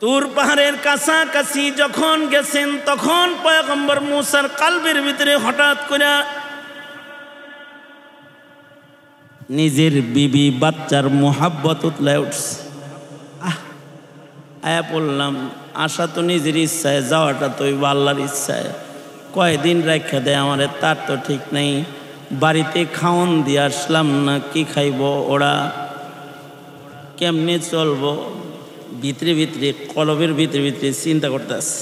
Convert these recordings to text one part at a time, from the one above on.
তুর পাহাড়ের কাছাকাছি যখন গেছেন তখন পয়গম্বর মুসার কালবের ভিতরে হঠাৎ করে নিজের বিবি বাচ্চার মোহাব্বত উতলায় উঠছে। আয়া বললাম আশা তো নিজের ইচ্ছায়, যাওয়াটা তো আল্লাহর ইচ্ছায়। কয়দিন রেখে দেয় আমারে তার তো ঠিক নেই। বাড়িতে খাওন দিয়ে আসলাম না, কি খাইব ওরা, কেমনে চলবো, ভিতরে ভিতরে কলবের ভিতরে ভিতরে চিন্তা করতেছে।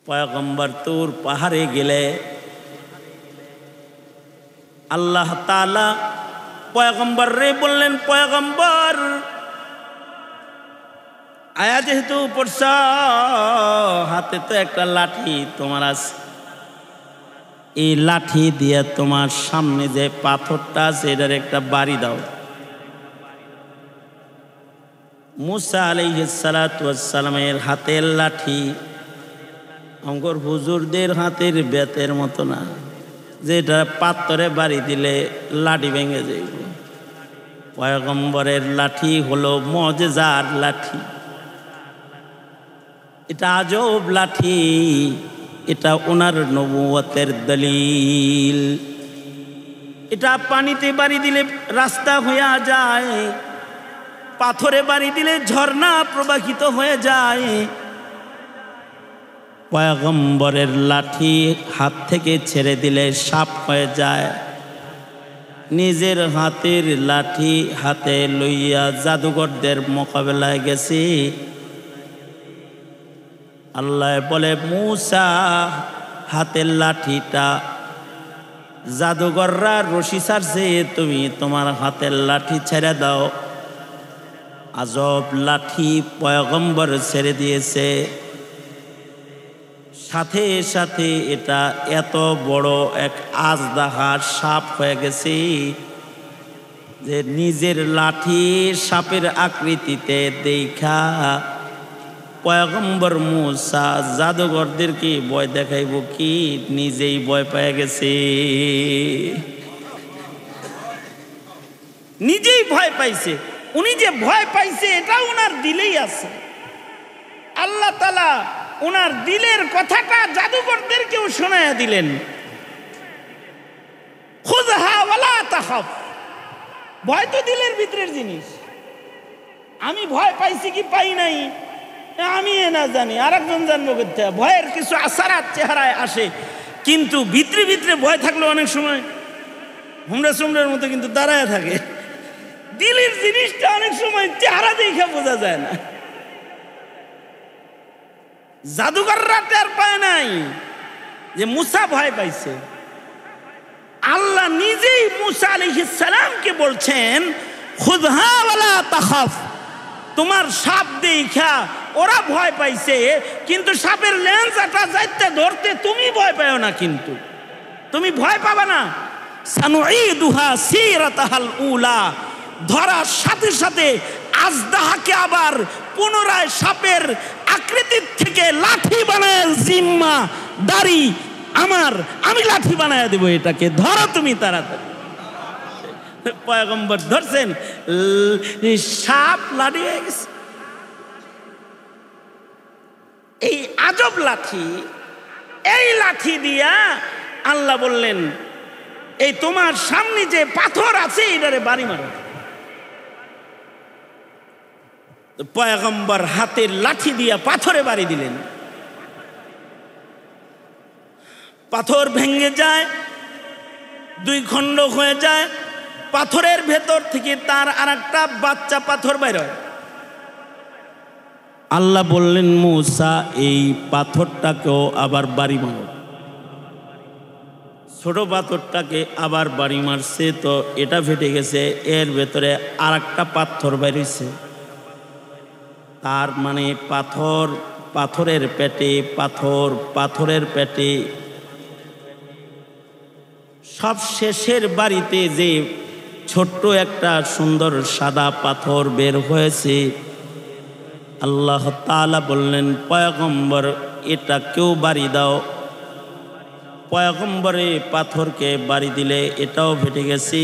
পয়গম্বর তুর পাহাড়ে গেলে আল্লাহ তাআলা পয়গম্বর রে বললেন, পয়গম্বর আয়া যেহেতু পড়ছ, হাতে তো একটা লাঠি তোমার আছে, এই লাঠি দিয়ে তোমার সামনে যে পাথরটা আছে এটার একটা বাড়ি দাও। মুসা আলাইহিস সালাতু ওয়াস সালামের হাতের লাঠি অঙ্গর হুজুরদের হাতের বেতের মতো না, যেটা পাথরে বাড়ি দিলে লাঠি ভেঙে যাইব। পয়গম্বরের লাঠি হলো মুজিজার লাঠি, এটা আজব লাঠি, এটা ওনার নবুয়তের দলিল। এটা পানিতে বাড়ি দিলে রাস্তা হয়ে যায়, পাথরে বাড়ি দিলে ঝর্ণা প্রবাহিত হয়ে যায়। পয়গম্বরের লাঠি হাত থেকে ছেড়ে দিলে সাপ হয়ে যায়। নিজের হাতের লাঠি হাতে লইয়া জাদুঘরদের মোকাবেলায় গেছি। আল্লাহ বলে, মুসা হাতের লাঠিটা জাদুঘররা রশি ছাড়ছে, তুমি তোমার হাতের লাঠি ছেড়ে দাও। আজব লাঠি পয়গম্বর ছেড়ে দিয়েছে, সাথে সাথে এটা এত বড় এক আজদাহা সাপ হয়ে গেছে যে নিজের লাঠি সাপের আকৃতিতে দেখা পয়গম্বর মুসা জাদুঘরদেরকে ভয় দেখাইব কি, নিজেই ভয় পেয়ে গেছে, নিজেই ভয় পাইছে। উনি যে ভয় পাইছে এটা উনার দিলেই আছে। আল্লাহ তাআলা উনার দিলের কথাটা জাদুঘরদেরকেও শোনায়া দিলেন, খুযহা ওয়ালা তাখাফ। ভয় তো দিলের ভিতরের জিনিস। আমি ভয় পাইছি কি পাই নাই আমি না জানি, আরেকজন জানবো করতে। ভয়ের কিছু আসারাত চেহারায় আসে, কিন্তু ভিতরে ভিতরে ভয় থাকলে অনেক সময় হুমড়া সুমড়ার মতো কিন্তু দাঁড়ায় থাকে। দিলের জিনিসটা অনেক সময় চেহারা দেখে বোঝা যায় না। জাদুঘররা টের পায় নাই যে মুসা ভয় পাইছে। আল্লাহ নিজেই মুসা আলাইহিস সালামকে বলছেন, খুযহা ওয়ালা তাখাফ, তোমার সাপ দেখা ওরা ভয় পাইছে, কিন্তু সাপের লেন্সাটা যাইতে ধরতে তুমি ভয় পাও না, কিন্তু তুমি ভয় পাবা না। সানুঈদুহা সিরাতাহাল উলা, ধরার সাথে সাথে আজদাহাকে আবার পুনরায় সাপের আকৃতির থেকে লাঠি বানায়, জিম্মা দাড়ি আমার, আমি লাঠি বানায় দেব, এটাকে ধরো তুমি তাড়াতাড়ি। পয়গম্বর ধরছেন, সাপ লাঠি হয়ে গেছে। এই আজব লাঠি, এই লাঠি দিয়া আল্লাহ বললেন, এই তোমার সামনে যে পাথর আছে এটারে বাড়ি মারো। পয়গম্বর হাতের লাঠি দিয়া পাথরে বাড়ি দিলেন, পাথর ভেঙে যায়, দুই খণ্ড হয়ে যায়। পাথরের ভেতর থেকে তার আরেকটা বাচ্চা পাথর বের হয়। আল্লাহ বললেন, মুসা এই পাথরটাকেও আবার বাড়ি মারো। ছোট পাথরটাকে আবার বাড়ি মারছে, তো এটা ফেটে গেছে, এর ভেতরে আরেকটা পাথর বের হয়েছে। তার মানে পাথর, পাথরের পেটে পাথর, পাথরের পেটে। সব শেষের বাড়িতে যে ছোট্ট একটা সুন্দর সাদা পাথর বের হয়েছে, আল্লাহ তাআলা বললেন, পয়গম্বর এটা কেউ বাড়ি দাও। পয়গম্বরে পাথরকে বাড়ি দিলে এটাও ফেটে গেছে।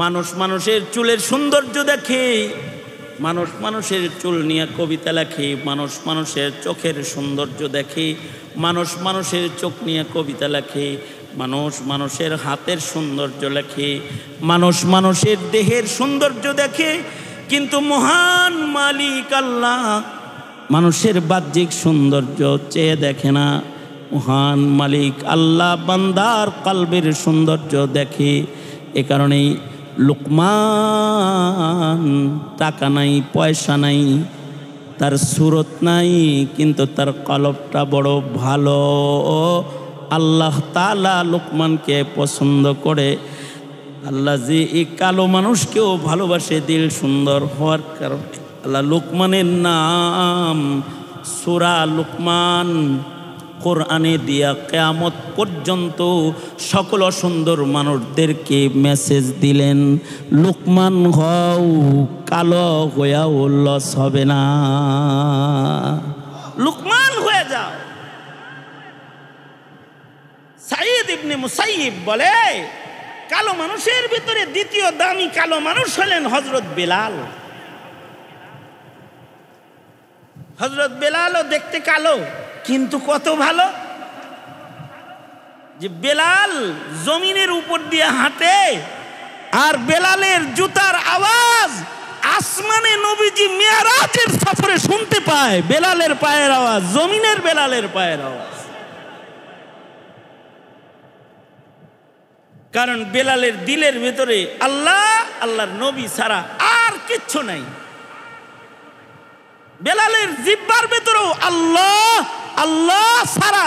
মানুষ মানুষের চুলের সৌন্দর্য দেখে, মানুষ মানুষের চুল নিয়ে কবিতা লেখে, মানুষ মানুষের চোখের সৌন্দর্য দেখে, মানুষ মানুষের চোখ নিয়ে কবিতা লেখে, মানুষ মানুষের হাতের সৌন্দর্য লেখে, মানুষ মানুষের দেহের সৌন্দর্য দেখে, কিন্তু মহান মালিক আল্লাহ মানুষের বাহ্যিক সৌন্দর্য চেয়ে দেখে না। মহান মালিক আল্লাহ বান্দার কলবের সৌন্দর্য দেখে। এ কারণেই লুকমান টাকা নাই, পয়সা নাই, তার সুরত নাই, কিন্তু তার কলবটা বড় ভালো। আল্লাহ তাআলা লুকমানকে পছন্দ করে। আল্লাহ যে এই কালো মানুষকেও ভালোবাসে দিল সুন্দর হওয়ার কারণে আল্লাহ লুকমানের নাম সূরা লুকমান কোরআনে দিয়া কিয়ামত পর্যন্ত সকল সুন্দর মানুষদেরকে মেসেজ দিলেন, লুকমান হও, কালো হইয়াও লস হবে না, লুকমান হয়ে যাও। সাঈদ ইবনে মুসাইয়িব বলে, কালো মানুষের ভিতরে দ্বিতীয় দামি কালো মানুষ হলেন হযরত বেলাল। হযরত বেলালও দেখতে কালো, কিন্তু কত ভালো যে বেলাল জমিনের উপর দিয়ে হাঁটে, আর বেলালের জুতার আওয়াজ আসমানে নবীজি মিরাজের সফরে শুনতে পায়। বেলালের পায়ের আওয়াজ, জমিনের বেলালের পায়ের আওয়াজ। কারণ বেলালের দিলের ভেতরে আল্লাহ, আল্লাহর নবী ছাড়া আর কিচ্ছু নাই। বেলালের জিহ্বার ভেতরেও আল্লাহ আল্লাহ ছাড়া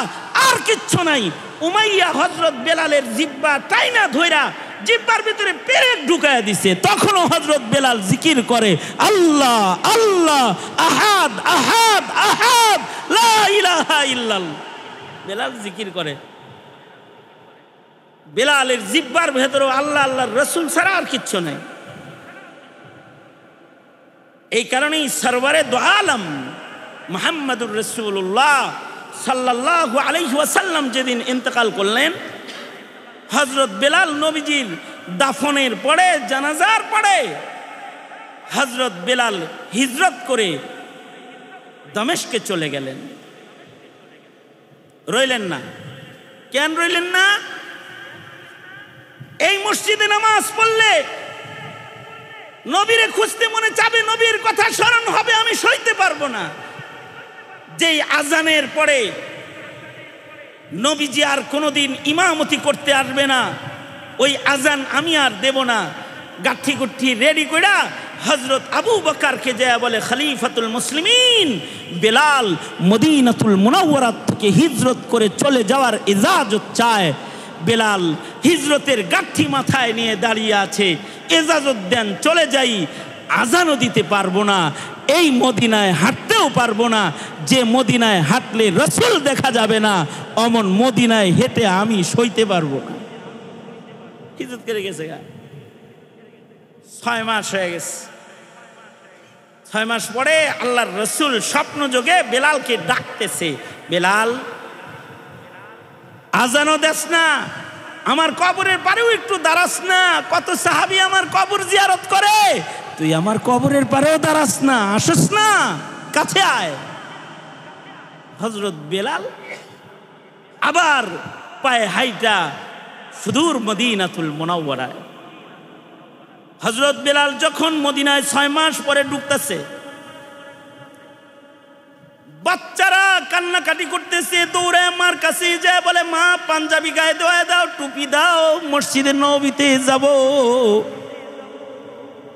আর কিচ্ছু নাই। উমাইয়া হযরত বেলালের জিহ্বা টাইনা ধইরা জিহ্বার ভিতরে পেরেক ঢুকায়া দিছে, তখনও হযরত বেলাল জিকির করে আল্লাহ আল্লাহ আহাদ আহাদ আহাদ লা ইলাহা ইল্লাল্লাহ। বেলাল জিকির করে। বেলালের জিহ্বার ভেতরেও আল্লাহ আল্লাহর রাসূল ছাড়া আর কিচ্ছু নাই। এই কারণেই সরওয়ারে দু আলম মুহাম্মদুর রাসূলুল্লাহ সাল্লাল্লাহু আলাইহি ওয়াসাল্লাম যেদিন ইন্তেকাল করলেন, হযরত বেলাল নবীজির দাফনের পরে, জানাজার পরে হযরত বেলাল হিজরত করে দামেস্কে চলে গেলেন। রইলেন না। কেন রইলেন না? এই মসজিদে নামাজ পড়লে নবীরে খুঁজতে মনে চাবে, নবীর কথা স্মরণ হবে, আমি সইতে পারবো না। যেই আজানের পরে নবীজি আর কোনোদিন ইমামতি করতে আসবে না, ওই আজান আমি আর দেব না। গাঠি গুঠি রেডি কইরা হযরত আবু বকরকে যায় বলে, খলিফাতুল মুসলিমিন বেলাল মদিনাতুল মুনাওয়ারা থেকে হিজরত করে চলে যাওয়ার ইজাজত চায়। বেলাল হিজরতের গাঠি মাথায় নিয়ে দাঁড়িয়ে আছে, ইজাজত দেন, চলে যাই। আজানও দিতে পারবো না, এই মদিনায় হাঁটতেও পারবো না। যে মদিনায় হাঁটলে রাসূল দেখা যাবে না, অমন মদিনায় হেঁটে আমি সইতে পারবো না। হিজরত করে গেছে, 6 মাস হয়ে গেছে। 6 মাস পরে আল্লাহর রাসূল স্বপ্ন যোগে বেলালকে ডাকতেছে, বেলাল আজানও দেস না, আমার কবরের পারেও একটু দাঁড়াস না। কত সাহাবী আমার কবর জিয়ারত করে, তুই আমার কবরের পারেও দাঁড়াস না, আসস না, কাছে আয়। হযরত বেলাল আবার পায়ে হাইটা সুদূর মদিনাতুল মুনাওয়ারায়। হযরত বেলাল যখন মদিনায় 6 মাস পরে ঢুকতেছে, বাচ্চারা কান্নাকাটি করতেছে, দৌড়ে আমার কাছে যায় বলে, মা পাঞ্জাবি গায়ে দেওয়া দাও, টুপি দাও, মসজিদে নববীতে যাব।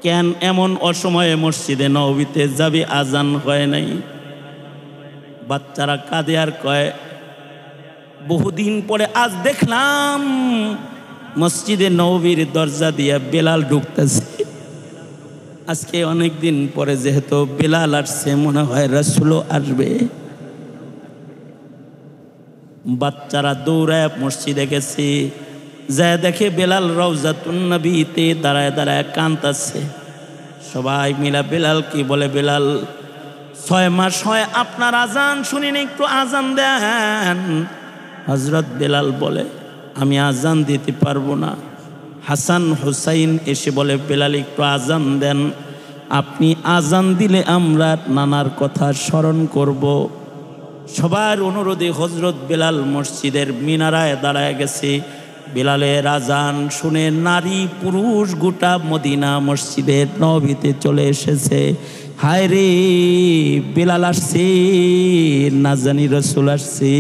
কেন এমন অসময়ে মসজিদে নববীতে যাবি? আজান হয় নাই। বাচ্চারা কাঁদে আর কয়, বহুদিন পরে আজ দেখলাম মসজিদে নববীর দরজা দিয়া বেলাল ঢুকতেছে। আজকে অনেক দিন পরে যেহেতু বেলাল আসছে, মনে হয় রাসূলও আসবে। বাচ্চারা দৌড়ায় মসজিদে গেছে, যায় দেখে বেলাল রওজাতুন নবীতে দাঁড়ায় দাঁড়ায় কাঁদতেছে। সবাই মিলা বেলাল কি বলে, বেলাল 6 মাস হয় আপনার আজান শুনিনি, একটু আজান দেন। হযরত বেলাল বলে, আমি আজান দিতে পারবো না, হাসান হুসাইন এসে বলে, বেলাল একটু আজান দেন। আপনি আজান দিলে আমরা নানার কথা স্মরণ করব। সবার অনুরোধে হজরত বেলাল মসজিদের মিনারায় দাঁড়ায় গেছে। বেলালের আজান শুনে নারী পুরুষ গোটা মদিনা মসজিদের নবীতে চলে এসেছে। হায় রে, বেলাল আসছে, না জানি রসুল আসছে।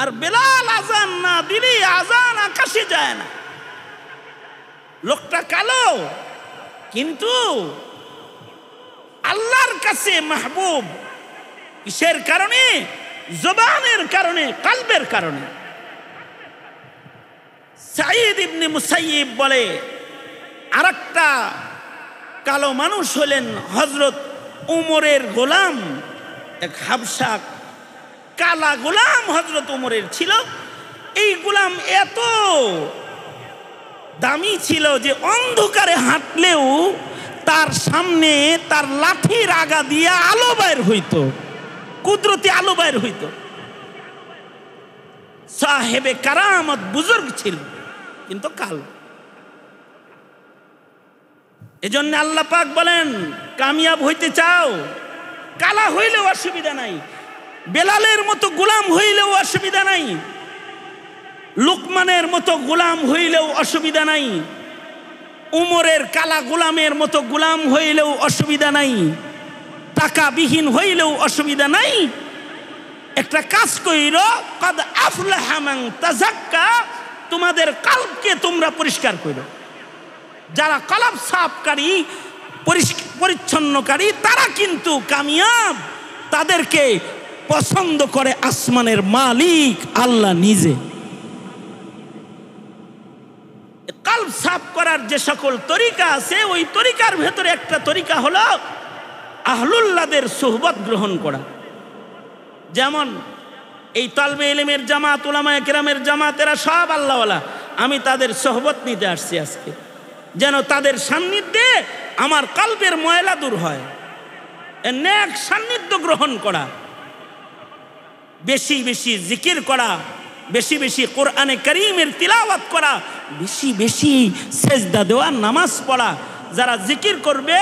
আর বেলাল আজান না দিলে আজান আকাশে যায় না। লোকটা কালো, কিন্তু আল্লাহর কাছে মাহবুব। কিসের কারণে? জবানের কারণে, কলবের কারণে। সাঈদ ইবনে মুসাইয়িব বলে, আরেকটা কালো মানুষ হলেন হযরত উমরের গোলাম। এক হাবশা কালা গোলাম হযরত উমরের ছিল। এই গোলাম এত দামি ছিল যে অন্ধকারে হাঁটলেও তার সামনে তার লাঠির আগা দিয়ে আলো বাইর হইতো, কুদরতি আলো বাইর হইতো। সাহেবে কারামত বুজুর্গ ছিল, কিন্তু কালো। এজন্য আল্লাহ পাক বলেন, কামিয়াব হইতে চাও, কালা হইলেও অসুবিধা নাই, বেলালের মতো গোলাম হইলেও অসুবিধা নাই, লুকমানের মতো গোলাম হইলেও অসুবিধা নাই, উমরের কালা গোলামের মতো গোলাম হইলেও অসুবিধা নাই, টাকাবিহীন হইলেও অসুবিধা নাই। একটা কাজ কইর, কদ আফলাহা মান তাযাক্কা, তোমাদের কলবকে তোমরা পরিষ্কার করো। যারা কলব সাফকারী, পরিচ্ছন্নকারী, তারা কিন্তু কামিয়াব। তাদেরকে পছন্দ করে আসমানের মালিক আল্লাহ নিজে। কলব সাফ করার যে সকল তরিকা আছে, ওই তরিকার ভেতরে একটা তরিকা হলো আহলুল্লাহদের সুহবত গ্রহণ করা। যেমন এই তালবে ইলমের জামাত, উলামায়ে কেরামের জামাত, এরা সব আল্লাহওয়ালা। আমি তাদের সোহবত নিতে আসছি আজকে, যেন তাদের সান্নিধ্যে আমার কলবের ময়লা দূর হয়। নেক সান্নিধ্য গ্রহণ করা, বেশি বেশি জিকির করা, বেশি বেশি কোরআনে কারীমের তিলাওয়াত করা, বেশি বেশি সেজদা দেওয়া, নামাজ পড়া। যারা জিকির করবে,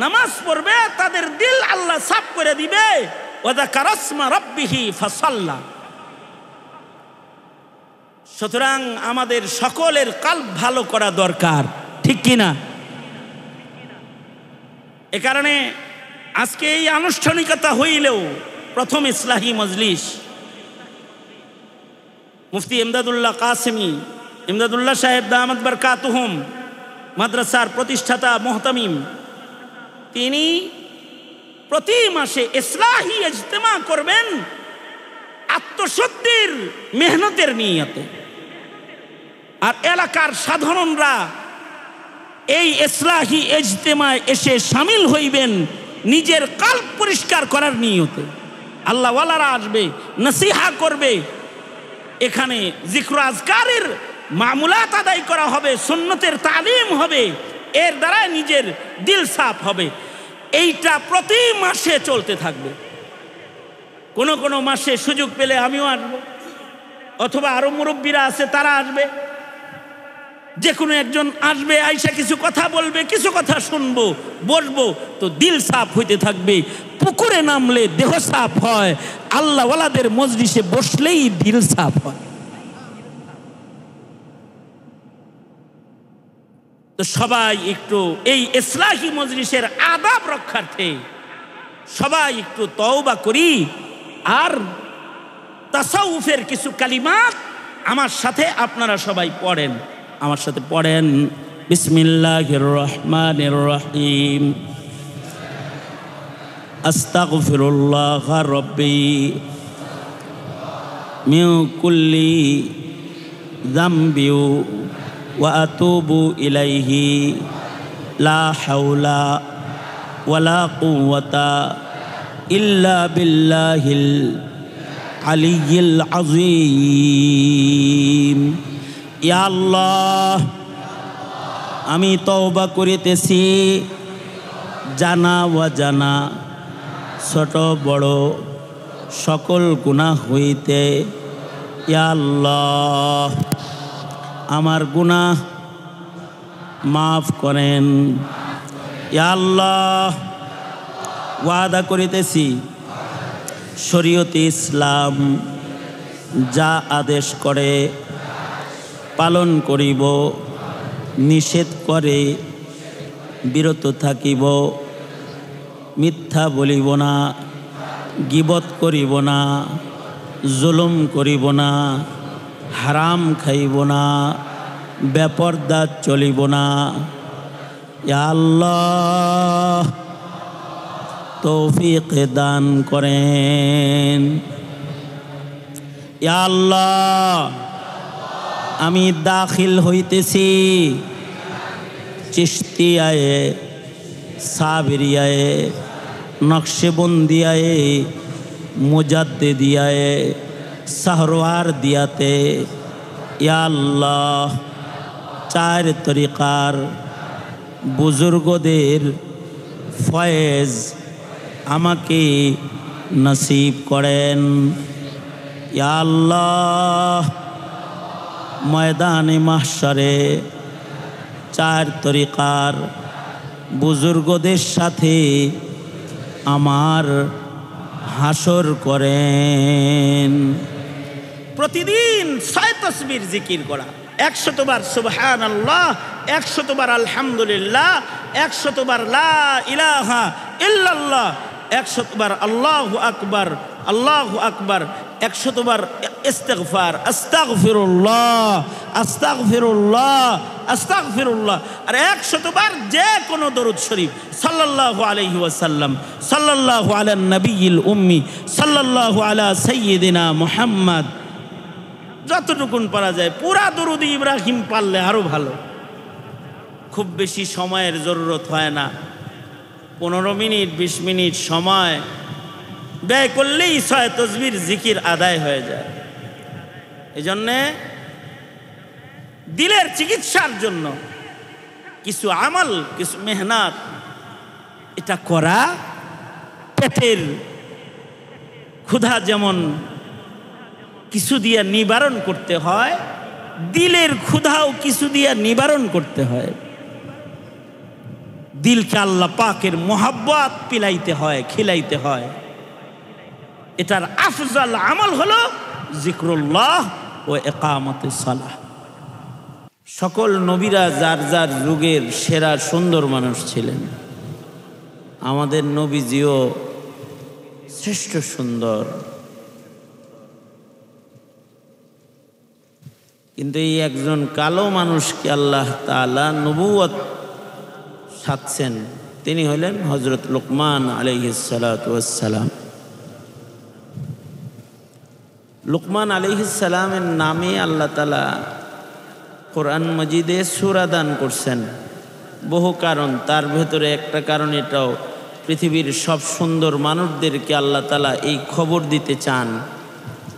নামাজ পড়বে, তাদের দিল আল্লাহ সাফ করে দিবে। ওয়াযাকারা ইসমা রাব্বিহি ফাসাল্লা। সুতরাং আমাদের সকলের কলব ভালো করা দরকার, ঠিক কিনা? এ কারণে আজকে এই আনুষ্ঠানিকতা হইলেও প্রথম ইসলাহি মজলিস মুফতি ইমদাদুল্লাহ কাসেমি, ইমদাদুল্লাহ সাহেব দামাত বরকাতুহুম মাদ্রাসার প্রতিষ্ঠাতা মুহতামিম, তিনি প্রতি মাসে ইসলাহি ইজতেমা করবেন আত্মশুদ্ধির মেহনতের নিয়তে। আর এলাকার সাধারণরা এই ইসলাহি ইজতেমায় এসে শামিল হইবেন নিজের কলব পরিষ্কার করার নিয়তে। আল্লাহওয়ালারা আসবে, নসিহা করবে, এখানে জিক্র আজকারের মামুলাত আদায় করা হবে, সুন্নতের তালিম হবে, এর দ্বারা নিজের দিল সাফ হবে। এইটা প্রতি মাসে চলতে থাকবে। কোন কোন মাসে সুযোগ পেলে আমিও আসব, অথবা আরো মুরব্বীরা আছে তারা আসবে, যে কোনো একজন আসবে, আইসা কিছু কথা বলবে, কিছু কথা শুনবো, বসবো, তো দিল সাফ হইতে থাকবে। পুকুরে নামলে দেহ সাফ হয়, আল্লাহওয়ালাদের মজলিসে বসলেই দিল সাফ হয়। তো সবাই একটু এই ইসলাহি মজলিসের আদাব রক্ষার্থে সবাই একটু তওবা করি। আর তাসাউফের কিছু কালিমাত আমার সাথে আপনারা সবাই পড়েন, আমার সাথে পড়েন। বিসমিল্লাহির রহমানির রহিম। আস্তাগফিরুল্লাহ রাব্বি মিন কুল্লি যামবি ওয়া আতুবু ইলাইহি লা হাওলা ওয়ালা কুওয়াতা ইল্লা বিল্লাহিল আলিয়্যিল আযীম। ইয়া আল্লাহ, আমি তওবা করিতেছি জানা অজানা, ছোট বড় সকল গুনাহ হইতে। ইয়া আল্লাহ, আমার গুনাহ মাফ করেন। ইয়া আল্লাহ, ওয়াদা করিতেছি শরীয়তে ইসলাম যা আদেশ করে পালন করিব, নিষেধ করে বিরত থাকিব, মিথ্যা বলিব না, গীবত করিব না, জুলুম করিব না, হারাম খাইব না, বেপরদা চলিব না। ইয়া আল্লাহ, তৌফিক দান করেন। ইয়া আল্লাহ, আমি দাখিল হইতেছি চিশতিয়ায়ে, সাবরিয়ায়ে, নকশবন্দিয়ায়ে, মুজাদ্দিদিয়ায়ে, সাহরওয়ার দিয়াতে। ইয়া আল্লাহ, চার তরিকার বুজুর্গদের ফয়েজ আমাকে নসিব করেন। ইয়া আল্লাহ, ময়দানে মাহশরে চার তরিকার বুজুর্গদের সাথে আমার হাসর করেন। প্রতিদিন 6 তাসবির জিকির করা, 100 বার সুবহানাল্লাহ, 100 বার আলহামদুলিল্লাহ, 100 বার লা ইলাহা ইল্লাল্লাহ, 100 বার আল্লাহু আকবার, আল্লাহু আকবার, 100 বার ইস্তিগফার, আস্তাগফিরুল্লাহ, আস্তাগফিরুল্লাহ, আস্তাগফিরুল্লাহ। আর 100 বার যে কোনো দরুদ শরীফ সাল্লাল্লাহু আলাইহি ওয়াসাল্লাম, সাল্লাল্লাহু আলান নবিয়্যিল উম্মি, সাল্লাল্লাহু আলা সাইয়্যিদিনা মুহাম্মদ, যতটুকুন পারা যায়। পুরা দরুদ ইব্রাহিম পারলে আরো ভালো। খুব বেশি সময়ের জরুরত হয় না, 15 মিনিট 20 মিনিট সময় ব্যয় করলেই 6 তাসবির জিকির আদায় হয়ে যায়। এজন্যে দিলের চিকিৎসার জন্য কিছু আমল, কিছু মেহনত এটা করা। পেটের ক্ষুধা যেমন কিছু দিয়ে নিবারণ করতে হয়, দিলের ক্ষুধাও কিছু দিয়ে নিবারণ করতে হয়। দিলকে আল্লাহ পাকের মোহাব্বত পিলাইতে হয়, খিলাইতে হয়। এটার আফজাল আমল হলো জিক্রুল্লাহ ও ইকামতুস সালাহ। সকল নবীরা যার যার যুগের সেরা সুন্দর মানুষ ছিলেন। আমাদের নবীজিও শ্রেষ্ঠ সুন্দর, কিন্তু এই একজন কালো মানুষকে আল্লাহ তাআলা নবুয়ত সাধছেন। তিনি হলেন হযরত লুকমান আলাইহিস সালাতু ওয়াস সালাম। লুকমান আলাইহিস সালামের নামে আল্লাহ তাআলা কোরআন মাজিদে সূরা দান করছেন। বহু কারণ, তার ভেতরে একটা কারণ এটাও, পৃথিবীর সব সুন্দর মানুষদেরকে আল্লাহ তাআলা এই খবর দিতে চান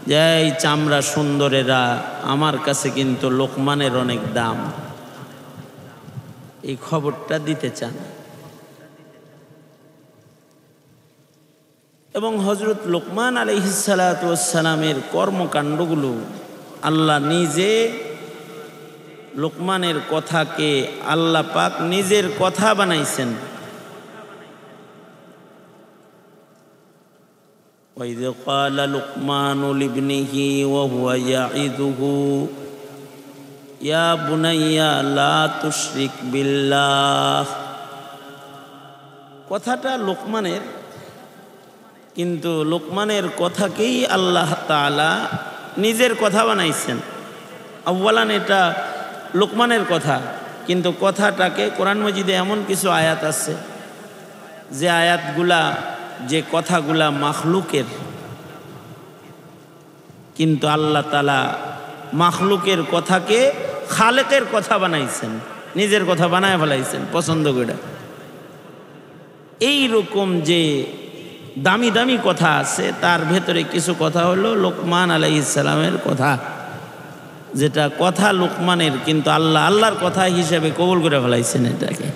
যে এই চামড়া সুন্দরেরা, আমার কাছে কিন্তু লোকমানের অনেক দাম। এই খবরটা দিতে চান। এবং হযরত লুকমান আলাইহিস সালাতু ওয়াস সালামের কর্মকাণ্ডগুলো আল্লাহ নিজে লুকমানের কথাকে আল্লাহ পাক নিজের কথা বানাইছেন। وَإِذْ قَالَ لُقْمَانُ لِابْنِهِ وَهُوَ يَعِظُهُ يَا بُنَيَّ لَا تُشْرِكْ بِاللَّهِ। কথাটা লুকমানের, কিন্তু লুকমানের কথাকেই আল্লাহ তাআলা নিজের কথা বানাইছেন। আউয়ালান এটা লুকমানের কথা, কিন্তু কথাটাকে কোরআন মাজিদে এমন কিছু আয়াত আছে যে আয়াতগুলা, যে কথাগুলা মাখলুকের, কিন্তু আল্লাহ তাআলা মাখলুকের কথাকে খালেকের কথা বানাইছেন, নিজের কথা বানায় ফেলাইছেন পছন্দ করে। এই রকম যে দামি দামি কথা আছে, তার ভেতরে কিছু কথা হলো লুকমান আলাইহিস সালামের কথা, যেটা কথা লুকমানের, কিন্তু আল্লাহ আল্লাহর কথা হিসেবে কবুল করে ফেলাইছেন এটাকে।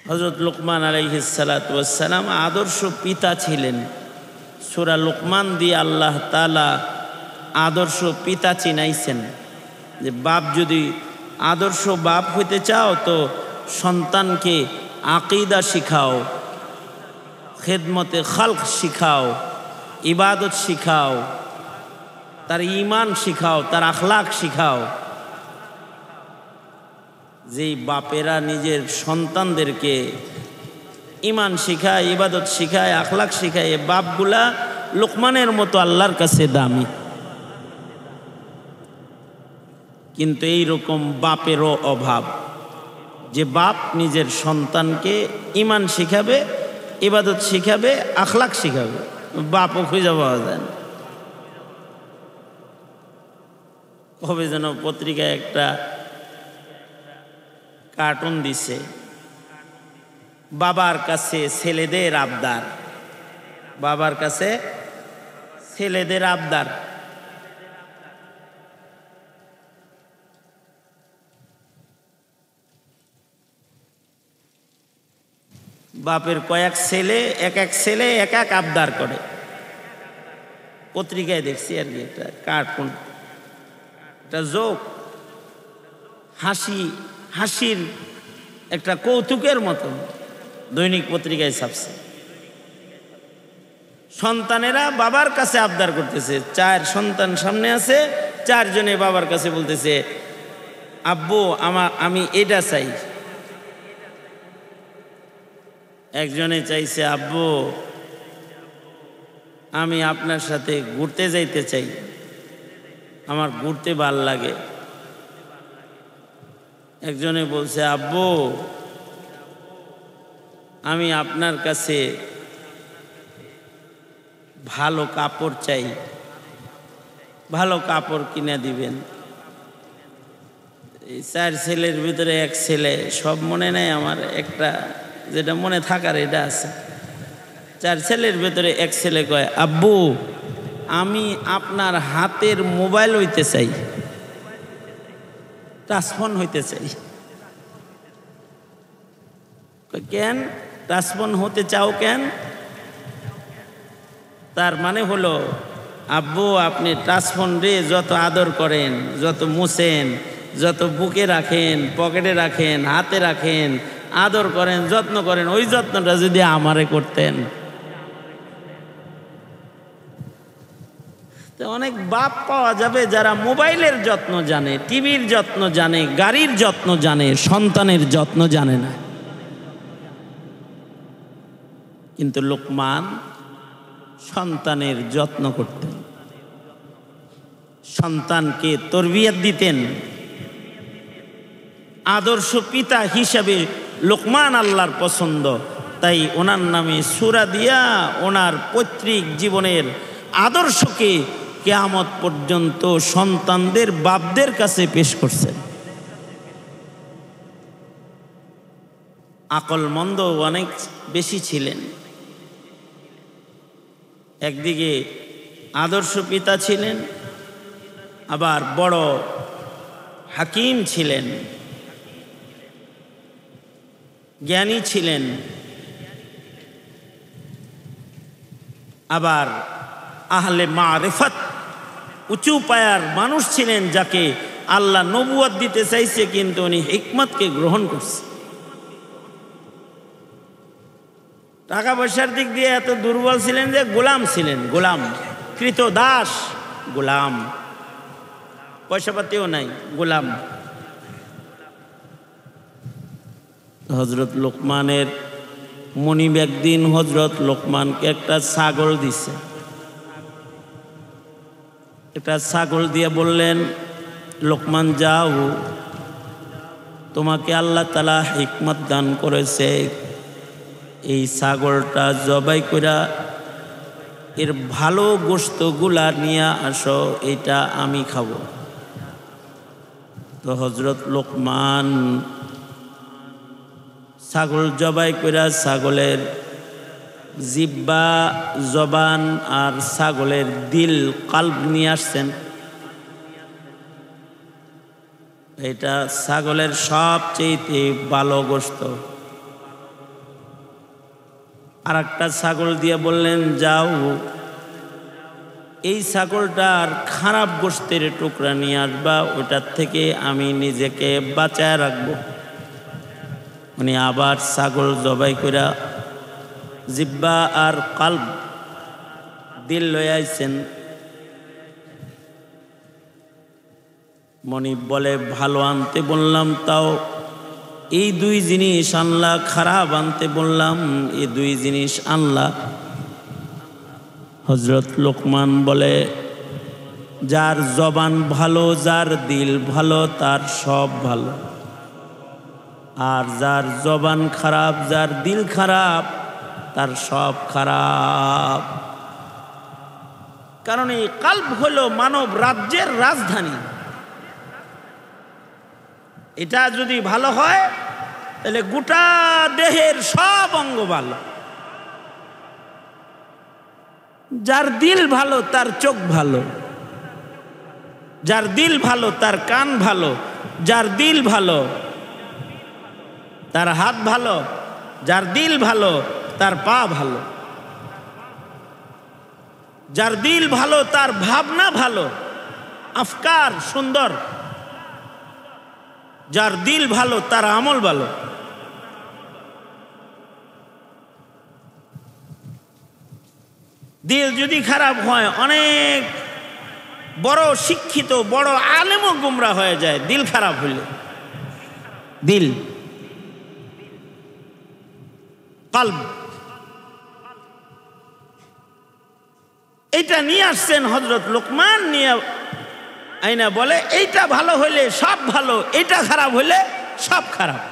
হযরত লুকমান আলাইহিস সালাতু ওয়াস সালাম আদর্শ পিতা ছিলেন। সূরা লোকমান দিয়ে আল্লাহ তাআলা আদর্শ পিতা চিনাইছেন যে বাপ যদি আদর্শ বাপ হইতে চাও তো সন্তানকে আকীদা শিখাও, খেদমতে খালক শিখাও, ইবাদত শিখাও, তার ঈমান শিখাও, তার আখলাক শিখাও। যেই বাপেরা নিজের সন্তানদেরকে ঈমান শিখায়, ইবাদত শিখায়, আখলাক শিখায়, এই বাপগুলা লোকমানের মতো আল্লাহর কাছে দামি। কিন্তু এই রকম বাপেরও অভাব, যে বাপ নিজের সন্তানকে ঈমান শিখাবে, ইবাদত শিখাবে, আখলাক শিখাবে, বাপও খুঁজে পাওয়া যায় না। কবে যেন পত্রিকায় একটা কার্টুন দিছে, বাবার কাছে ছেলেদের আবদার, বাবার কাছে ছেলেদের আবদার। বাপের কয়েক ছেলে, এক এক ছেলে এক এক আবদার করে। পত্রিকায় দেখছি আর কি, একটা কার্টুন, একটা জোক, হাসির একটা কৌতুকের মতো দৈনিক পত্রিকায় ছাপছে। সন্তানেরা বাবার কাছে আবদার করতেছে, 4 সন্তান সামনে আছে, 4 জনে বাবার কাছে বলতেছে, আব্বু আমি এটা চাই। একজনে চাইছে, আব্বু আমি আপনার সাথে ঘুরতে যাইতে চাই, আমার ঘুরতে ভাল লাগে। একজনে বলছে, আব্বু আমি আপনার কাছে ভালো কাপড় চাই, ভালো কাপড় কিনে দিবেন। এই 4 ছেলের ভিতরে এক ছেলে, সব মনে নেই আমার, একটা যেটা মনে থাকার এটা আছে। 4 ছেলের ভিতরে এক ছেলে কয়, আব্বু আমি আপনার হাতের মোবাইল হইতে চাই, টাচফোন হইতে চাই। কেন টাচফোন হতে চাও কেন? তার মানে হলো, আব্বু আপনি টাচফোন রে যত আদর করেন, যত মুছেন, যত বুকে রাখেন, পকেটে রাখেন, হাতে রাখেন, আদর করেন, যত্ন করেন, ওই যত্নটা যদি আমারে করতেন। তো অনেক বাপ পাওয়া যাবে যারা মোবাইলের যত্ন জানে, টিভির যত্ন জানে, গাড়ির যত্ন জানে, সন্তানের যত্ন জানে না। কিন্তু লোকমান সন্তানের যত্ন করতেন, সন্তানকে তরবিয়ত দিতেন। আদর্শ পিতা হিসাবে লোকমান আল্লাহর পছন্দ, তাই ওনার নামে সূরা দিয়া ওনার পৈতৃক জীবনের আদর্শকে কিয়ামত পর্যন্ত সন্তানদের বাপদের কাছে পেশ করছেন। আকলমন্দ অনেক বেশি ছিলেন। একদিকে আদর্শ পিতা ছিলেন, আবার বড় হাকিম ছিলেন, জ্ঞানী ছিলেন, আবার আহলে মারিফত উঁচু পায়ার মানুষ ছিলেন, যাকে আল্লাহ নবুয়ত দিতে চাইছে কিন্তু উনি হিকমতকে গ্রহণ করছে। টাকা পয়সার দিক দিয়ে এত দুর্বল ছিলেন যে গোলাম ছিলেন, গোলাম, কৃতদাস গোলাম, পয়সা পাতিও নাই, গোলাম। হজরত লোকমানের মনিব একদিন হজরত লোকমানকে একটা ছাগল দিছে। একটা ছাগল দিয়ে বললেন, লোকমান যাও, তোমাকে আল্লাহ তাআলা হিকমত দান করেছে, এই ছাগলটা জবাই কইরা এর ভালো গোশতগুলা নিয়ে আসো, এটা আমি খাবো। তো হজরত লোকমান ছাগল জবাই কইরা ছাগলের জিব্বা, জবান আর ছাগলের দিল, কাল্ব নিয়ে আসছেন। এটা ছাগলের সবচেয়ে ভালো গোশত। আর একটা ছাগল দিয়ে বললেন, যাও এই ছাগলটার খারাপ গোশতের টুকরা নিয়ে আসবা, ওটার থেকে আমি নিজেকে বাঁচায় রাখবো। উনি আবার ছাগল জবাই কইরা জিব্বা আর কালব দিল লয়ে আইছেন। মনি বলে ভালো আনতে বললাম, তাও এই দুই জিনিস আনলা, খারাপ আনতে বললাম এই দুই জিনিস আনলা। হযরত লোকমান বলে যার জবান ভালো, যার দিল ভালো, তার সব ভালো। আর যার জবান খারাপ, যার দিল খারাপ, তার সব খারাপ। কারণ এই কালব হলো মানব রাজ্যের রাজধানী। এটা যদি ভালো হয় তাহলে গোটা দেহের সব অঙ্গ ভালো। যার দিল ভালো তার চোখ ভালো, যার দিল ভালো তার কান ভালো, যার দিল ভালো তার হাত ভালো, যার দিল ভালো তার পা ভালো, যার দিল ভালো তার ভাবনা ভালো, আফকার সুন্দর, যার দিল ভালো তার আমল ভালো। দিল যদি খারাপ হয়, অনেক বড় শিক্ষিত বড় আলেমও গুমরা হয়ে যায় দিল খারাপ হইলে। দিল কালব এটা নিয়ে আসছেন হযরত লোকমান, নিয়ে আইনা বলে এইটা ভালো হইলে সব ভালো, এটা খারাপ হইলে সব খারাপ।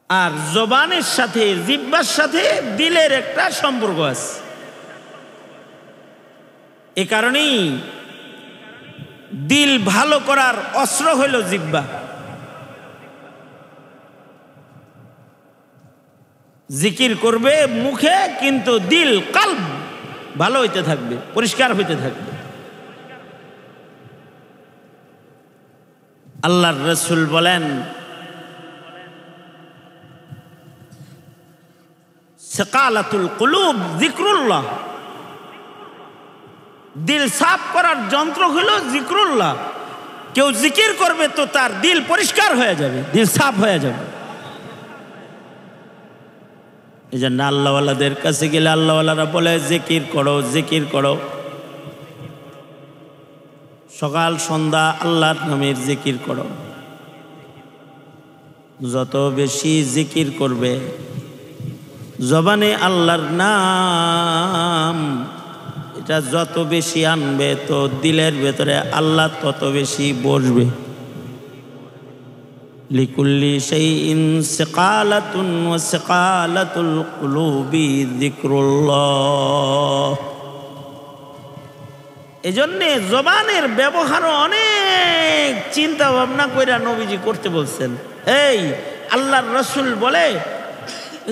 আর জবানের সাথে জিহ্বার সাথে দিলের একটা সম্পর্ক আছে। এ কারণেই দিল ভালো করার অস্ত্র হইল জিহ্বা। জিকির করবে মুখে, কিন্তু দিল কালব ভালো হইতে থাকবে, পরিষ্কার হইতে থাকবে। আল্লাহর রাসূল বলেন সাকালাতুল কুলুব যিকরুল্লাহ, দিল সাফ করার যন্ত্র হলো যিকরুল্লাহ। কেউ জিকির করবে তো তার দিল পরিষ্কার হয়ে যাবে, দিল সাফ হয়ে যাবে। এই জন্য আল্লাহওয়ালাদের কাছে গেলে আল্লাহওয়ালারা বলে জিকির করো, জিকির করো। সকাল সন্ধ্যা আল্লাহর নামের জিকির করো। যত বেশি জিকির করবে, জবানে আল্লাহর নাম এটা যত বেশি আনবে, তো দিলের ভেতরে আল্লাহ তত বেশি বসবে। লিকুল্লি শাইইন সিকালাতুন ওয়া সিকালাতুল কুলুবি যিকরুল্লাহ। এজন্যে জবানের ব্যবহারও অনেক চিন্তা ভাবনা কইরা নবীজি করতে বলছেন। এই আল্লাহর রাসূল বলে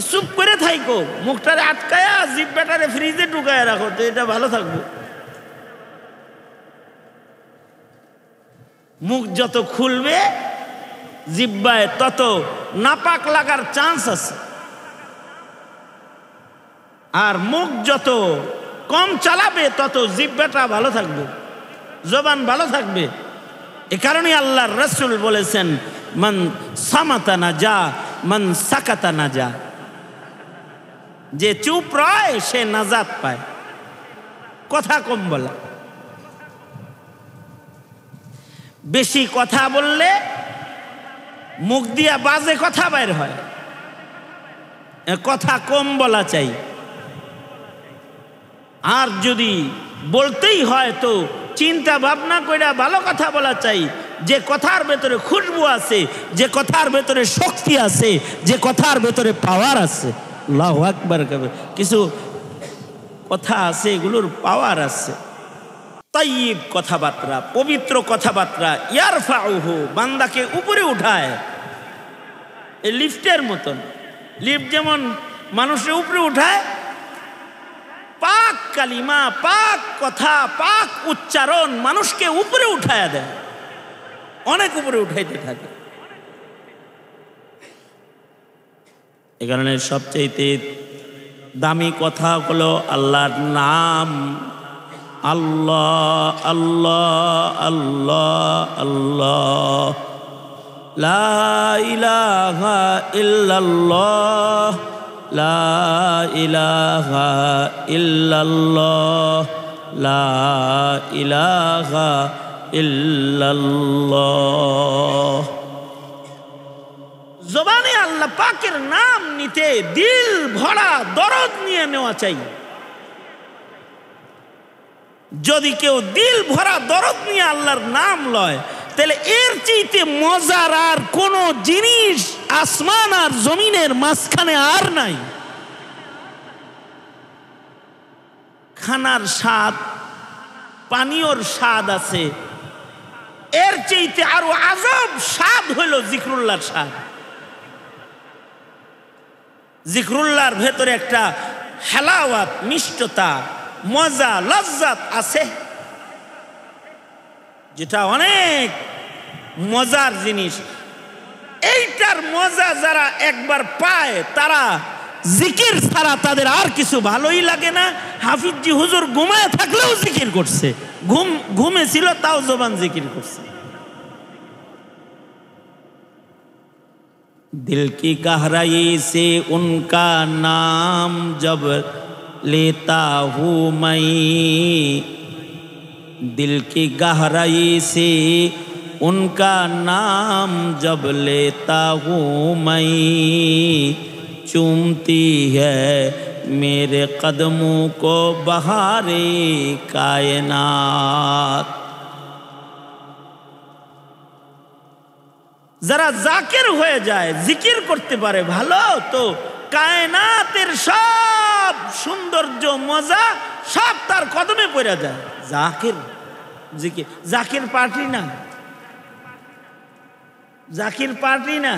চুপ করে থাইকো, মুখটারে আটকায়া জিহ্বাটারে ফ্রিজে ঢুকায়া রাখো, তো এটা ভালো থাকবো। মুখ যত খুলবে জিহ্বায় তত নাপাক লাগার চান্স আছে। আর মুখ যত কম চালাবে তত জিহ্বাটা ভালো থাকবে, জবান ভালো থাকবে। এ কারণে আল্লাহর রাসূল বলেছেন মান সামাতা নাজা মান সাকাতা নাজা, যে চুপ রয় সে নাজাত পায়। কথা কম বলা, বেশি কথা বললে মুখ দিয়া বাজে কথা বের হয়। কথা কম বলা চাই। আর যদি বলতেই হয় তো চিন্তা ভাবনা কইরা ভালো কথা বলা চাই, যে কথার ভেতরে খুশবু আছে, যে কথার ভেতরে শক্তি আছে, যে কথার ভেতরে পাওয়ার আছে। আল্লাহু আকবার। কিছু কথা আছে এগুলোর পাওয়ার আছে। তাইয়িব কথাবার্তা, পবিত্র কথাবার্তা ইয়ারফাউহু, বান্দাকে উপরে উঠায়। এই লিফটের মতন, লিফট যেমন মানুষের উপরে উঠায়, পাক কালিমা, পাক কথা, পাক উচ্চারণ মানুষকে উপরে উঠায় দেয়, অনেক উপরে উঠাইতে থাকে। এ কারণে সবচেয়ে দামি কথা হলো আল্লাহর নাম। আল্লাহ আল্লাহ আল্লাহ আল্লাহ, লা ইলাহা ইল্লাল্লাহ, লা ইলাহা ইল্লাল্লাহ, লা ইলাহা ইল্লাল্লাহ। জবানে আল্লাহ পাকের নাম নিতে দিল ভরা দরদ নিয়ে নেওয়া চাই। যদি কেউ দিল ভরা দরদ নিয়ে আল্লাহর নাম লয়, তাহলে এর চাইতে মজার আর কোন জিনিস আসমান আর জমিনের মাঝখানে আর নাই। খানার স্বাদ, পানীয়র স্বাদ আছে, এর চাইতে আরো আজব স্বাদ হইল জিকরুল্লাহর স্বাদ। জিকরুল্লাহর ভেতরে একটা হালাওয়াত, মিষ্টতা, মজা, লজ্জাত আছে, যেটা অনেক মজার জিনিস। এইটার মজা যারা একবার পায়, তারা জিকির ছাড়া তাদের আর কিছু ভালোই লাগে না। হাফিজজি হুজুর ঘুমায় থাকলেও জিকির করছে, ঘুমে ছিল তাও জবান জিকির করছে। दिल की गहराई से उनका नाम जब लेता हूँ मैं, दिल की गहराई से उनका नाम जब लेता हूँ मैं, चूमती है मेरे कदमों को बहारे कायनात। যারা জাকির হয়ে যায়, জিকির করতে পারে ভালো, তো কায়নাতের সব সৌন্দর্য, মজা সব তার কদমে পড়ে যায়। জাকির, জিকির, জাকির পার্টি না, জাকির পার্টি না,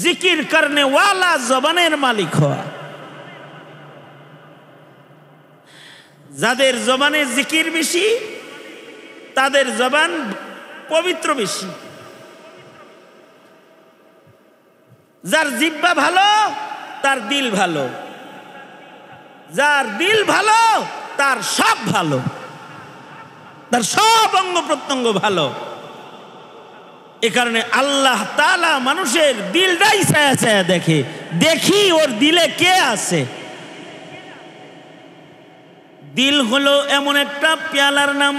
জিকির করনে ওয়ালা জবানের মালিক হওয়া। যাদের জবানে জিকির বেশি, তাদের জবান পবিত্র বেশি। যার জিহ্বা ভালো, তার দিল ভালো, যার দিল ভালো তার সব ভালো, তার সব অঙ্গ প্রত্যঙ্গ ভালো। এ কারণে আল্লাহ তাআলা মানুষের দিলটাই ছায়া ছায়া দেখে, দেখি ওর দিলে কে আছে। দিল হলো এমন একটা পেয়ালার নাম,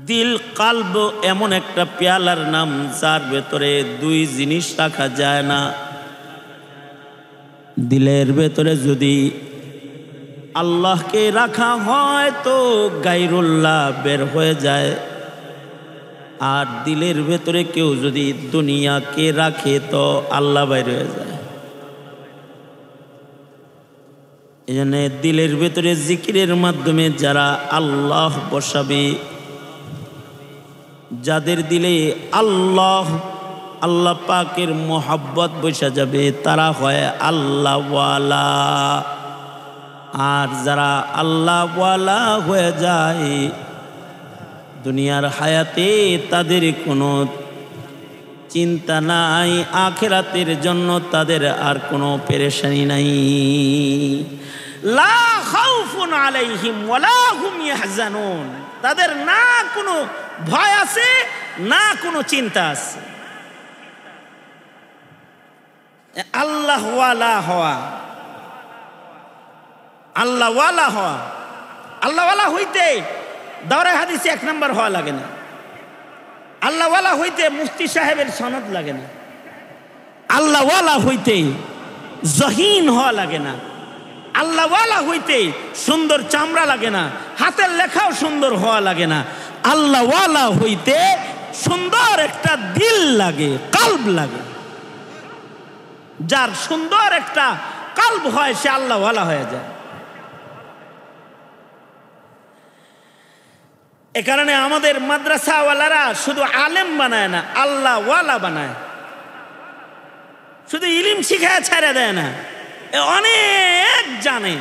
দিল কালব এমন একটা পেয়ালার নাম, যার ভেতরে দুই জিনিস রাখা যায় না। দিলের ভেতরে যদি আল্লাহকে রাখা হয় তো গায়রুল্লাহ বের হয়ে যায়, আর দিলের ভেতরে কেউ যদি দুনিয়াকে রাখে তো আল্লাহ বাইর হয়ে যায়। এই জন্য দিলের ভেতরে জিকিরের মাধ্যমে যারা আল্লাহ বসাবে, যাদের দিলে আল্লাহ আল্লাহ পাকের মোহাব্বত বসা যাবে, তারা হয় আল্লাহওয়ালা। আর যারা আল্লাহওয়ালা হয়ে যায়, দুনিয়ার হায়াতে তাদের কোনো চিন্তা নাই, আখিরাতের জন্য তাদের আর কোনো পেরেশানি নাই। লা খাউফুন আলাইহিম ওয়ালা হুম ইয়াহজানুন, তাদের না কোনো ভয় আছে, না কোনো চিন্তা আছে। আল্লাহওয়ালা হওয়া, আল্লাহওয়ালা হওয়া, আল্লাহওয়ালা হইতে দাওরা হাদিসে 1 নম্বর হওয়া লাগে না। আল্লাহওয়ালা হইতে মুফতি সাহেবের সনদ লাগে না। আল্লাহওয়ালা হইতে জহিন হওয়া লাগে না। আল্লাহওয়ালা হইতে সুন্দর চামড়া লাগে না, হাতের লেখাও সুন্দর হওয়া লাগে না। আল্লাহওয়ালা হইতে সুন্দর একটা দিল লাগে, কলব লাগে। যার সুন্দর একটা কলব হয় সে আল্লাহওয়ালা হয়ে যায়। এ কারণে আমাদের মাদ্রাসাওয়ালারা শুধু আলেম বানায় না, আল্লাহওয়ালা বানায়। শুধু ইলিম শিখায় ছেড়ে দেয় না, অনেক জানে,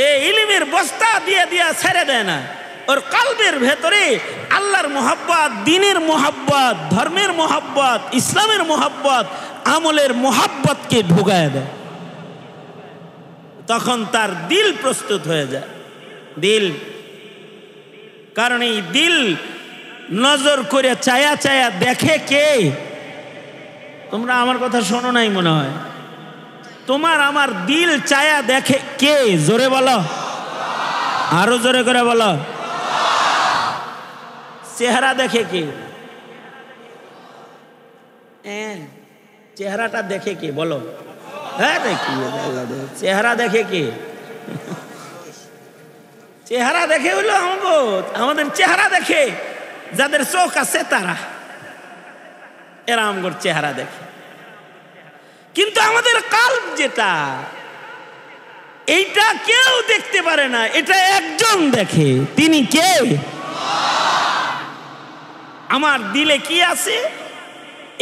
এই ইলিমের বস্তা দিয়ে দিয়ে ছেড়ে দেয় না। ওর কলবের ভেতরে আল্লাহর মোহাব্বত, দ্বীনের মোহাব্বত, ধর্মের মোহাব্বত, ইসলামের মোহাব্বত আমলের মোহাব্বতকে ঢুকায় দেয়, তখন তার দিল প্রস্তুত হয়ে যায়। দিল, কারণ এই দিল নজর করে চায়া চায়া দেখে কে? তোমরা আমার কথা শোনো নাই মনে হয়। তোমার আমার দিল চায়া দেখে কে? জোরে বলো, আরো জোরে করে বলো। চেহারা দেখে কে? চেহারাটা দেখে কে বলো? হ্যাঁ দেখি, চেহারা দেখে কে? চেহারা দেখে হইলো আমাদের চেহারা দেখে যাদের চোখ আছে তারা, এরা আমগর চেহারা দেখে। কিন্তু আমাদের কাল্ব যেটা, এইটা কেউ দেখতে পারে না, এটা একজন দেখে। তিনি কে? আমার দিলে কি আছে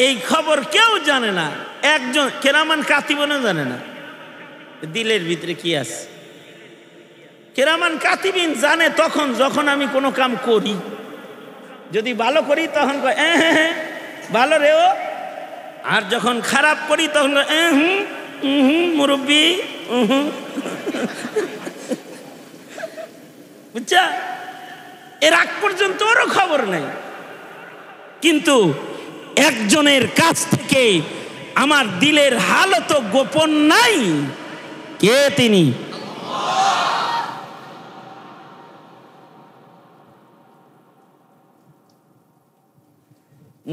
এই খবর কেউ জানে না, একজন কেরামান কাতিবনও জানে না দিলের ভিতরে কি আছে। কেরামান কাতিবিন জানে তখন যখন আমি কোনো কাম করি, যদি ভালো করি তখন কয় ভালো রেও, আর যখন খারাপ করি তখন মুরব্বি। বুঝছা? এর আগ পর্যন্ত ওরও খবর নেই, কিন্তু একজনের কাছ থেকে আমার দিলের হালত গোপন নাই। কে তিনি?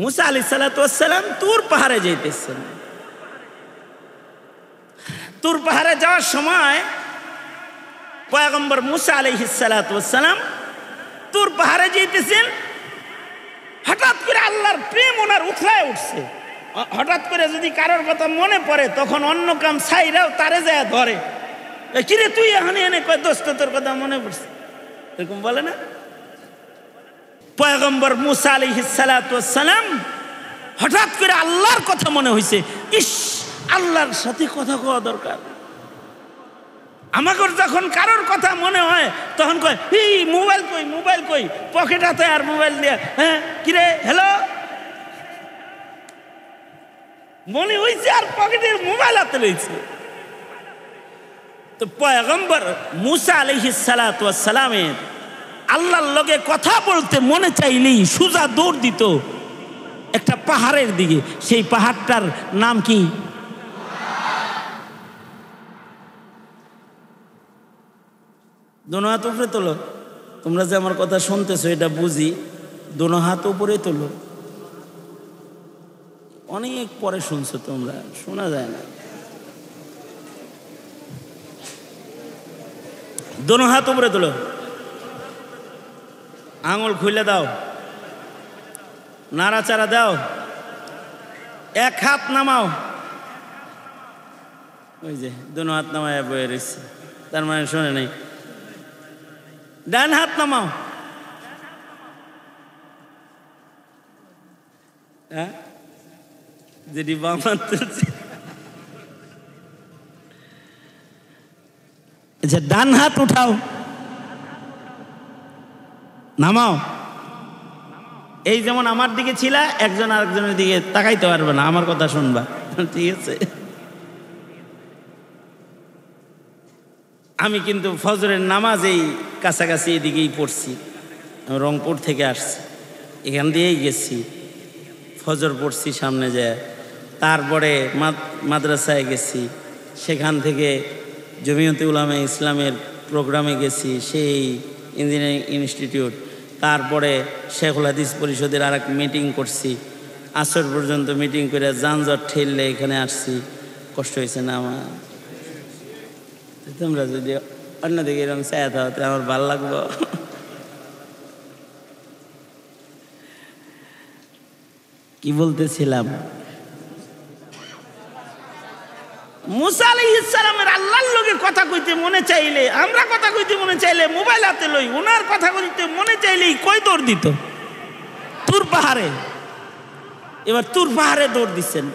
মুসা আলাইহিস সালাতু ওয়াস সালাম তুর পাহাড়ে যাইতেছেন। তুর পাহাড়ে যাওয়ার সময় পয়গম্বর মুসা আলাইহিস সালাতু ওয়াস সালাম তুর পাহাড়ে যাইতেছেন। হঠাৎ করে আল্লাহর প্রেম ওনার উথলায় উঠছে। হঠাৎ করে যদি কারোর কথা মনে পড়ে তখন অন্য কাম ছাইরাও তারে যায় ধরে, কিরে তুই এখানে এনে কয় দোস্ত তোর কথা মনে পড়ছে, এরকম বলে না? পয়গম্বর মুসা আলাইহিস সালাতু ওয়াস সালাম হঠাৎ করে আল্লাহর কথা মনে হইছে। ইস, আল্লাহর সাথে কথা কওয়া দরকার। আমাদের যখন কারোর কথা মনে হয় তখন কয় এই মোবাইল কই, মোবাইল কই, পকেট হাতে আর মোবাইল দিয়ে হ্যাঁ কিরে হ্যালো মনে হইছে, আর পকেটের মোবাইল হাতে লইছে। তো পয়গম্বর মুসা আলাইহিস সালাতু ওয়াস সালামের আল্লাহর লগে কথা বলতে মনে চাইলেই সোজা দৌড় দিত একটা পাহাড়ের দিকে। সেই পাহাড়টার নাম কি? দোনো হাত উপরে তোলো। তোমরা যে আমার কথা শুনতেছো এটা বুঝি, দোনো হাত উপরে তোলো। অনেক পরে শুনছো তোমরা, শোনা যায় না। দোনো হাত উপরে তোলো, আঙুল খুলে দাও, নাড়াচাড়া দাও, এক হাত নামাও। ওই যে দোনো হাত নামায় বয়ে রয়েছে, তার মানে শোনে নাই। ডান হাত নামাও, হ্যাঁ যেটি বাম হাত তুলছে। আচ্ছা ডান হাত উঠাও, নামাও। এই যেমন আমার দিকে ছিলা, একজন আরেকজনের দিকে তাকাইতে পারবে না, আমার কথা শুনবা, ঠিক আছে? আমি কিন্তু ফজরের নামাজ এই কাছাকাছি এদিকেই পড়ছি, আমি রংপুর থেকে আসছি, এখান দিয়েই গেছি, ফজর পড়ছি সামনে যায়। তারপরে মাদ্রাসায় গেছি, সেখান থেকে জমিয়তে উলামা ইসলামের প্রোগ্রামে গেছি, সেই ইঞ্জিনিয়ারিং ইনস্টিটিউট। তারপরে শেখুল হাদিস পরিষদের আর এক মিটিং করছি, আসর পর্যন্ত মিটিং করে যানজট ঠেললে এখানে আসছি। কষ্ট হয়েছে না আমার? তোমরা যদি অন্যদিকে এরকম চায় তাহলে আমার ভালো লাগবো। কি বলতেছিলাম? মুসা আলাইহিস সালামের আল্লাহর লগে কথা কইতে মনে চাইলে, আমরা কথা কইতে মনে চাইলে মোবাইল হাতে লই, ওনার কথা কইতে মনে চাইলেই কই দৌড় দিত? তুর পাহাড়ে। এবার তুর পাহাড়ে দৌড় দিচ্ছেন।